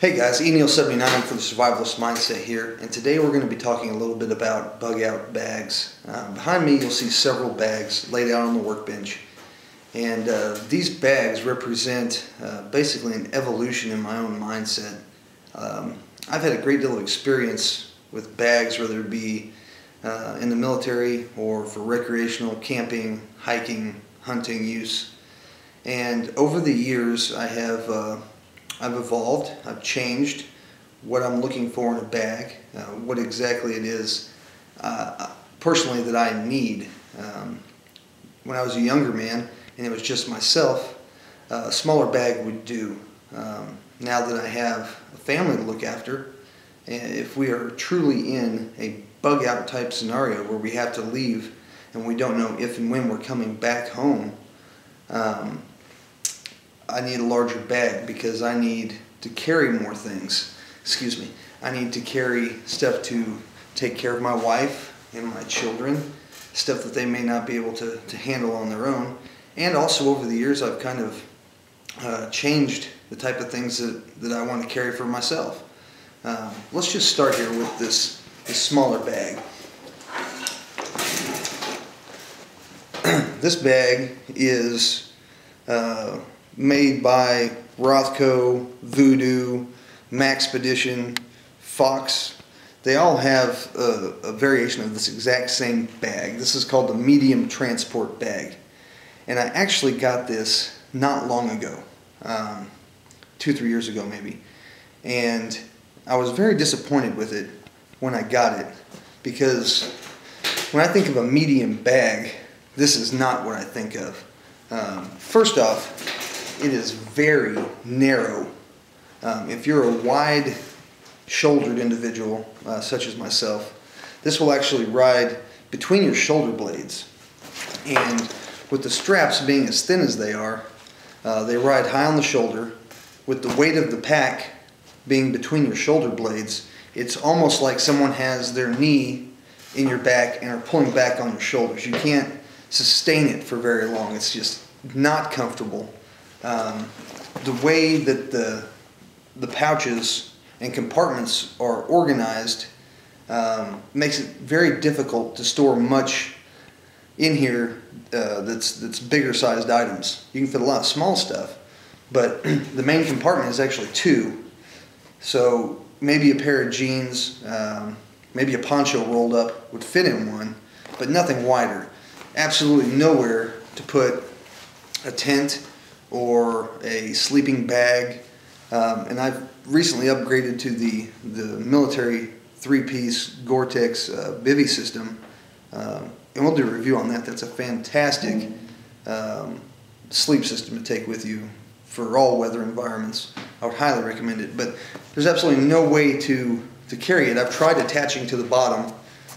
Hey guys, Neil79 for the Survivalist Mindset here, and today we're going to be talking a little bit about bug out bags. Behind me you'll see several bags laid out on the workbench, and these bags represent basically an evolution in my own mindset. I've had a great deal of experience with bags, whether it be in the military or for recreational camping, hiking, hunting use, and over the years I've evolved, I've changed what I'm looking for in a bag, what exactly it is personally that I need. When I was a younger man and it was just myself, a smaller bag would do. Now that I have a family to look after, and if we are truly in a bug out type scenario where we have to leave and we don't know if and when we're coming back home, I need a larger bag because I need to carry more things. Excuse me. I need to carry stuff to take care of my wife and my children, stuff that they may not be able to handle on their own. And also over the years I've kind of changed the type of things that I want to carry for myself. Let's just start here with this smaller bag. This bag is made by Rothco, Voodoo, Maxpedition, Fox. They all have a variation of this exact same bag. This is called the Medium Transport Bag. And I actually got this not long ago, 2-3 years ago maybe. And I was very disappointed with it when I got it, because when I think of a medium bag, this is not what I think of. First off, it is very narrow. If you're a wide-shouldered individual, such as myself, this will actually ride between your shoulder blades. And with the straps being as thin as they are, they ride high on the shoulder. With the weight of the pack being between your shoulder blades, it's almost like someone has their knee in your back and are pulling back on your shoulders. You can't sustain it for very long. It's just not comfortable. The way that the pouches and compartments are organized makes it very difficult to store much in here that's bigger sized items. You can fit a lot of small stuff, but the main compartment is actually 2. So maybe a pair of jeans, maybe a poncho rolled up would fit in one, but nothing wider. Absolutely nowhere to put a tent or a sleeping bag. And I've recently upgraded to the military 3-piece Gore-Tex bivy system, and we'll do a review on that. That's a fantastic sleep system to take with you for all weather environments. I would highly recommend it, but there's absolutely no way to carry it. I've tried attaching to the bottom.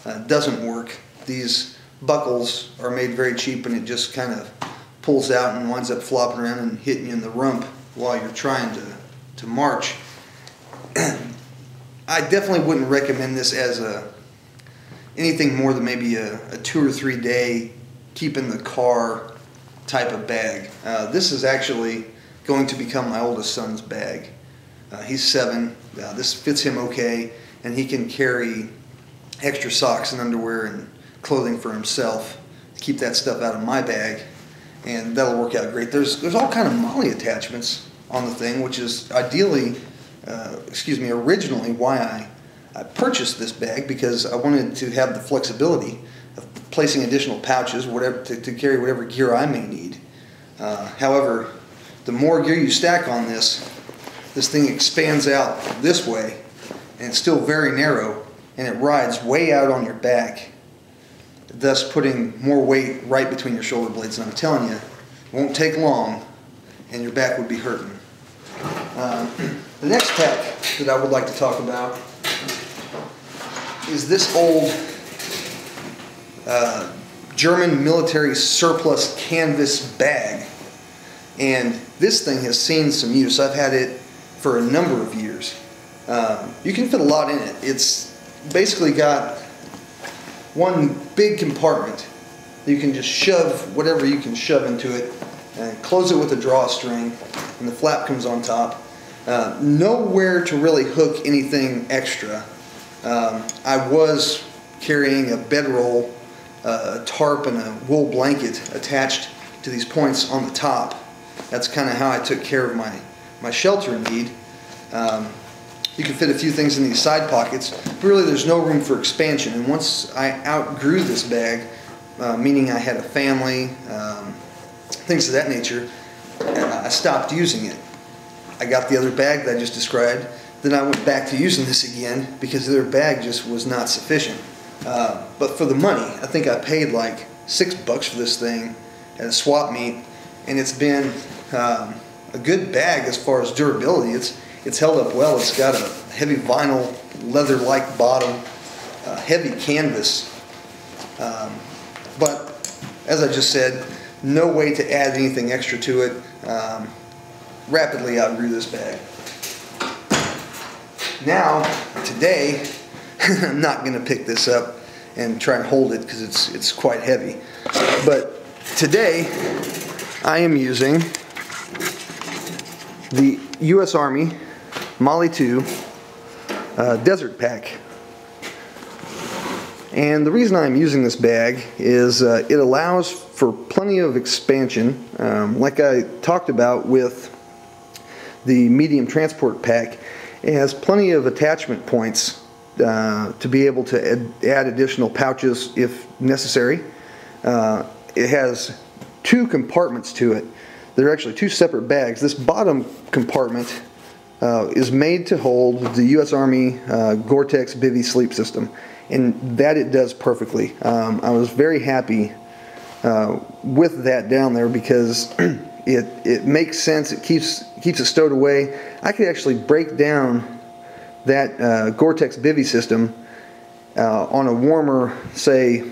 It doesn't work. These buckles are made very cheap, and it just kind of pulls out and winds up flopping around and hitting you in the rump while you're trying to march. I definitely wouldn't recommend this as anything more than maybe a 2 or 3 day keep in the car type of bag. This is actually going to become my oldest son's bag. He's 7. This fits him okay, and he can carry extra socks and underwear and clothing for himself to keep that stuff out of my bag, and that'll work out great. There's all kind of MOLLE attachments on the thing, which is originally why I purchased this bag, because I wanted to have the flexibility of placing additional pouches, whatever, to carry whatever gear I may need. However, the more gear you stack on this thing expands out this way, and it's still very narrow, and it rides way out on your back, thus putting more weight right between your shoulder blades. And I'm telling you, it won't take long and your back would be hurting. The next pack that I would like to talk about is this old German military surplus canvas bag. And this thing has seen some use. I've had it for a number of years. You can fit a lot in it. It's basically got one big compartment. You can just shove whatever you can shove into it and close it with a drawstring, and the flap comes on top. Nowhere to really hook anything extra. I was carrying a bedroll, a tarp, and a wool blanket attached to these points on the top. That's kind of how I took care of my shelter need. You can fit a few things in these side pockets, but really there's no room for expansion. And once I outgrew this bag, meaning I had a family, things of that nature, I stopped using it. I got the other bag that I just described, then I went back to using this again because the other bag just was not sufficient. But for the money, I think I paid like $6 for this thing at a swap meet, and it's been a good bag as far as durability. It's held up well. It's got a heavy vinyl, leather-like bottom, heavy canvas. But as I just said, no way to add anything extra to it. Rapidly outgrew this bag. Now, today, I'm not going to pick this up and try and hold it because it's quite heavy. But today, I am using the U.S. Army MOLLE II Desert Pack. And the reason I'm using this bag is it allows for plenty of expansion. Like I talked about with the Medium Transport Pack, it has plenty of attachment points to be able to add additional pouches if necessary. It has 2 compartments to it. They're actually 2 separate bags. This bottom compartment is made to hold the U.S. Army Gore-Tex B.O.B sleep system, and that it does perfectly. I was very happy with that down there because it makes sense. It keeps it stowed away. I could actually break down that Gore-Tex B.O.B system on a warmer, say,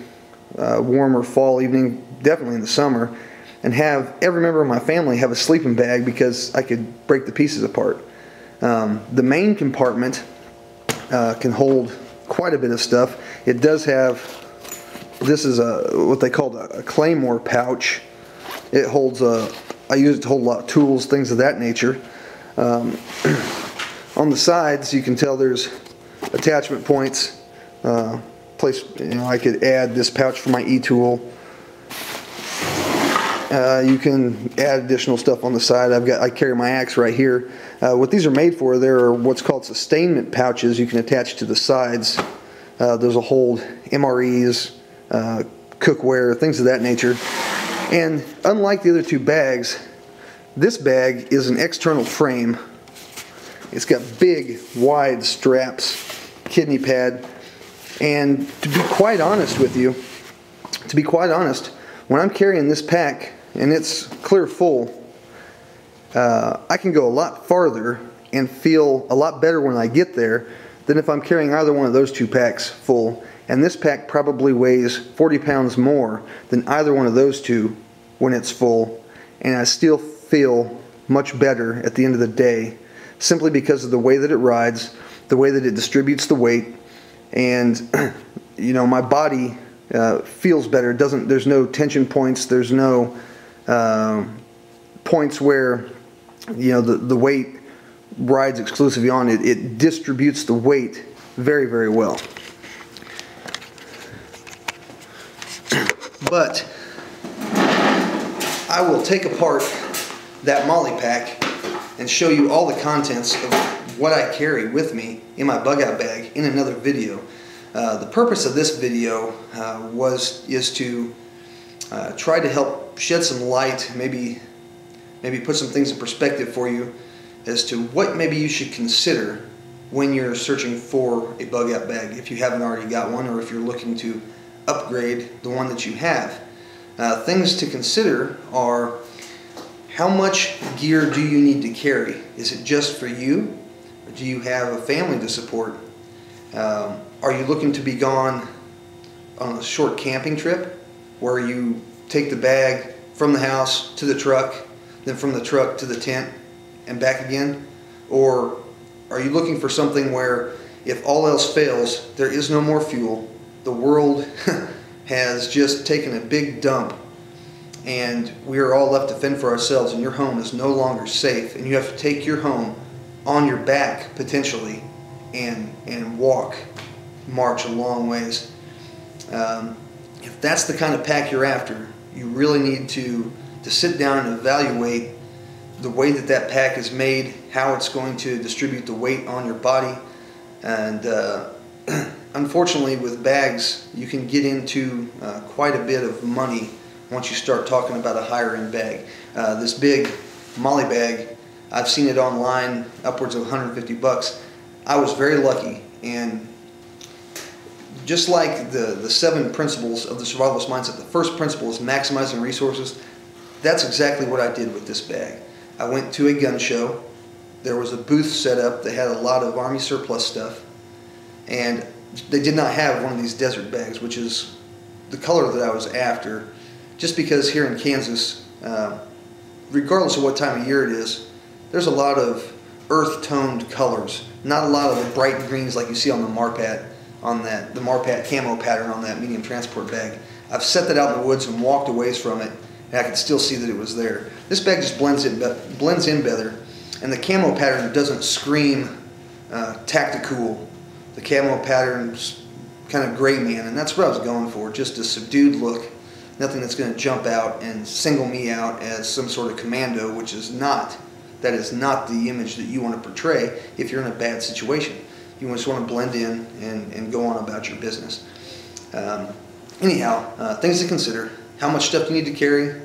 warmer fall evening, definitely in the summer, and have every member of my family have a sleeping bag because I could break the pieces apart. The main compartment can hold quite a bit of stuff. It does have, this is what they call a claymore pouch. It holds I use it to hold a lot of tools, things of that nature. On the sides, you can tell there's attachment points. Place, I could add this pouch for my e-tool. You can add additional stuff on the side. I carry my axe right here. What these are made for, there are what's called sustainment pouches you can attach to the sides. Those will hold MREs, cookware, things of that nature. And unlike the other 2 bags, this bag is an external frame. It's got big, wide straps, kidney pad, and to be quite honest with you, when I'm carrying this pack and it's clear full, I can go a lot farther and feel a lot better when I get there than if I'm carrying either one of those 2 packs full. And this pack probably weighs 40 pounds more than either one of those 2 when it's full, and I still feel much better at the end of the day simply because of the way that it rides, the way that it distributes the weight, and my body feels better. There's no tension points, there's no points where the weight rides exclusively on it. It distributes the weight very, very well. But I will take apart that MOLLE pack and show you all the contents of what I carry with me in my bug out bag in another video. The purpose of this video is to try to help shed some light, maybe put some things in perspective for you as to what maybe you should consider when you're searching for a bug out bag, if you haven't already got one, or if you're looking to upgrade the one that you have. Things to consider are, how much gear do you need to carry? Is it just for you, or do you have a family to support? Are you looking to be gone on a short camping trip where you take the bag from the house to the truck, then from the truck to the tent and back again? Or are you looking for something where if all else fails, there is no more fuel, the world has just taken a big dump, and we are all left to fend for ourselves, and your home is no longer safe, and you have to take your home on your back potentially and march a long ways. If that's the kind of pack you're after, you really need to sit down and evaluate the way that pack is made, how it's going to distribute the weight on your body. And unfortunately, with bags, you can get into quite a bit of money once you start talking about a higher end bag. This big MOLLE bag, I've seen it online upwards of 150 bucks. I was very lucky, and just like the 7 principles of the survivalist mindset, the first principle is maximizing resources. That's exactly what I did with this bag. I went to a gun show. There was a booth set up that had a lot of Army surplus stuff, and they did not have one of these desert bags, which is the color that I was after, just because here in Kansas, regardless of what time of year it is, there's a lot of earth-toned colors, not a lot of the bright greens like you see on the Marpat, the Marpat camo pattern on that medium transport bag. I've set that out in the woods and walked a ways from it, and I could still see that it was there. This bag just blends in better, and the camo pattern doesn't scream tactical. The camo pattern's kind of gray man, and that's what I was going for, just a subdued look, nothing that's going to jump out and single me out as some sort of commando, which is not. That is not the image that you want to portray if you're in a bad situation. You just want to blend in and go on about your business. Anyhow, things to consider. How much stuff do you need to carry?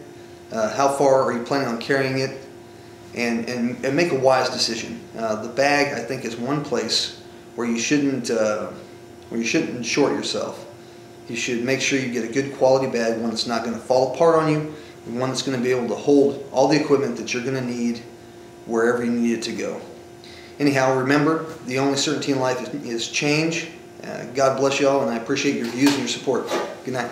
How far are you planning on carrying it? And make a wise decision. The bag, I think, is one place where you shouldn't short yourself. You should make sure you get a good quality bag, one that's not going to fall apart on you, and one that's going to be able to hold all the equipment that you're going to need wherever you need it to go. Anyhow, remember, the only certainty in life is change. God bless y'all, and I appreciate your views and your support. Good night.